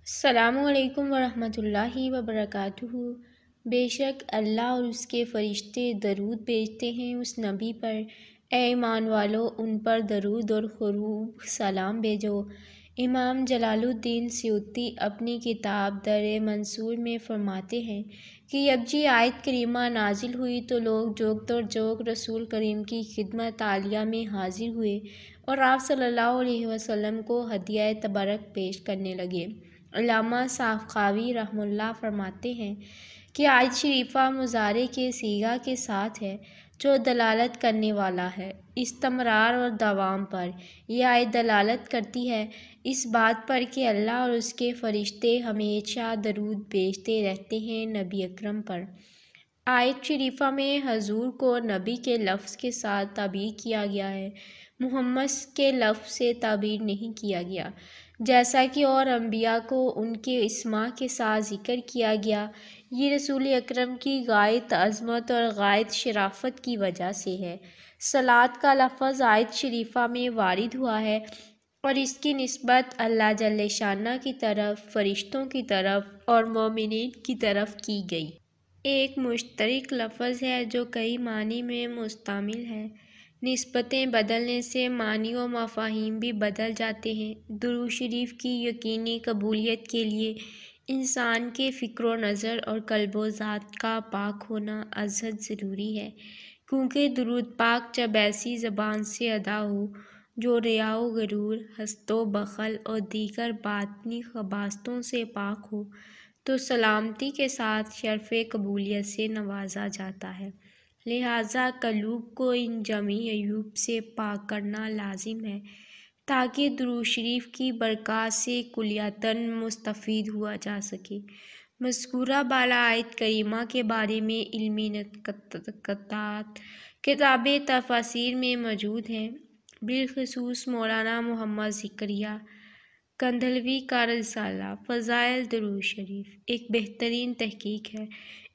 السلام علیکم ورحمۃ اللہ وبرکاتہ۔ بے شک اللہ اور اس کے فرشتے درود بھیجتے ہیں اس نبی پر۔ اے ایمان والو، ان پر درود اور خروب سلام بھیجو۔ امام جلال الدین سیوطی اپنی کتاب در منصور میں فرماتے ہیں کہ جب یہ آیت کریمہ نازل ہوئی تو لوگ جوگ در جوگ رسول کریم کی خدمت عالیہ میں حاضر ہوئے اور آپ صلی اللہ علیہ وسلم کو ہدیہ تبرک پیش کرنے لگے۔ علامہ سخاوی رحمہ اللہ فرماتے ہیں کہ آیت شریفہ مضارع کے صیغہ کے ساتھ ہے جو دلالت کرنے والا ہے استمرار اور دوام پر۔ یہ آیت دلالت کرتی ہے اس بات پر کہ اللہ اور اس کے فرشتے ہمیشہ درود بھیجتے رہتے ہیں نبی اکرم پر۔ آیت شریفہ میں حضور کو نبی کے لفظ کے ساتھ تعبیر کیا گیا ہے، محمد کے لفظ سے تعبیر نہیں کیا گیا، جیسا کہ اور انبیاء کو ان کے اسماء کے ساتھ ذکر کیا گیا۔ یہ رسول اکرم کی غایت عظمت اور غایت شرافت کی وجہ سے ہے۔ صلاۃ کا لفظ آیت شریفہ میں وارد ہوا ہے اور اس کی نسبت اللہ جل شانہ کی طرف، فرشتوں کی طرف اور مومنین کی طرف کی گئی۔ ایک مشترک لفظ ہے جو کئی معنی میں مشتمل ہے۔ نسبتیں بدلنے سے معنی و مفاہیم بھی بدل جاتے ہیں۔ درود شریف کی یقینی قبولیت کے لیے انسان کے فکر و نظر اور قلب و ذات کا پاک ہونا ازحد ضروری ہے، کیونکہ درود پاک جب ایسی زبان سے ادا ہو جو ریا و غرور، حسد و بخل اور دیگر باطنی خباثتوں سے پاک ہو تو سلامتی کے ساتھ شرف قبولیت سے نوازا جاتا ہے۔ لہٰذا قلوب کو ان جمعی عیوب سے پاک کرنا لازم ہے تاکہ درود شریف کی برکات سے کلیتاً مستفید ہوا جا سکے۔ مذکورہ بالا آیت کریمہ کے بارے میں علمی نقطات کتاب تفاسیر میں موجود ہیں، بالخصوص مولانا محمد زکریا کندھلوی کا رسالہ فضائل درود شریف ایک بہترین تحقیق ہے۔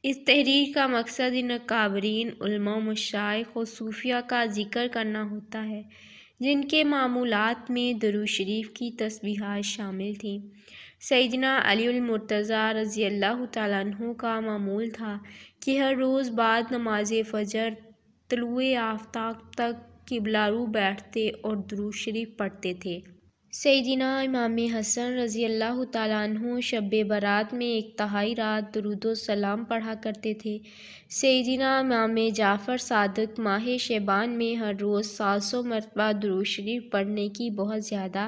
اس تحریر کا مقصد ان اکابرین علماء، مشائخ و صوفیاء کا ذکر کرنا ہوتا ہے جن کے معمولات میں درود شریف کی تسبیحات شامل تھیں۔ سیدنا علی المرتضیٰ رضی اللہ تعالیٰ عنہ کا معمول تھا کہ ہر روز بعد نماز فجر طلوع آفتاب تک قبلہ رو بیٹھتے اور درود شریف پڑھتے تھے۔ سیدنا امام حسن رضی اللہ تعالیٰ عنہ شب برات میں ایک تہائی رات درود و سلام پڑھا کرتے تھے۔ سیدنا امام جعفر صادق ماہ شعبان میں ہر روز 700 مرتبہ درود شریف پڑھنے کی بہت زیادہ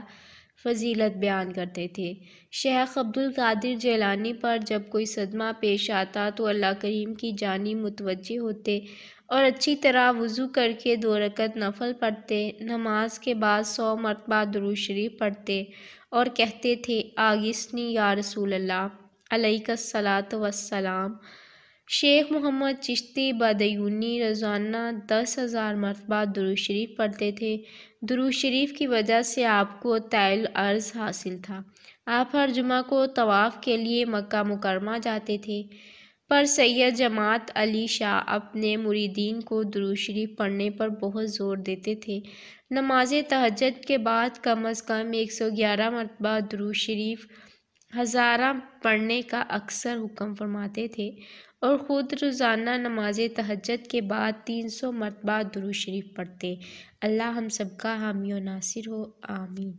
فضیلت بیان کرتے تھے۔ شیخ عبد القادر جیلانی پر جب کوئی صدمہ پیش آتا تو اللہ کریم کی جانب متوجہ ہوتے اور اچھی طرح وضو کر کے 2 رکعت نفل پڑھتے، نماز کے بعد 100 مرتبہ درود شریف پڑھتے اور کہتے تھے: آغثنی یا رسول اللہ، علیک الصلاۃ والسلام۔ شیخ محمد چشتی بدیونی روزانہ 10,000 مرتبہ درود شریف پڑھتے تھے۔ درود شریف کی وجہ سے آپ کو طیل الارض حاصل تھا۔ آپ ہر جمعہ کو طواف کے لیے مکہ مکرمہ جاتے تھے۔ پر سید جماعت علی شاہ اپنے مریدین کو درود شریف پڑھنے پر بہت زور دیتے تھے۔ نماز تہجد کے بعد کم از کم 111 مرتبہ درود شریف ہزارہ پڑھنے کا اکثر حکم فرماتے تھے اور خود روزانہ نماز تہجد کے بعد 300 مرتبہ درود شریف پڑھتے۔ اللہ ہم سب کا حامی و ناصر ہو، آمین۔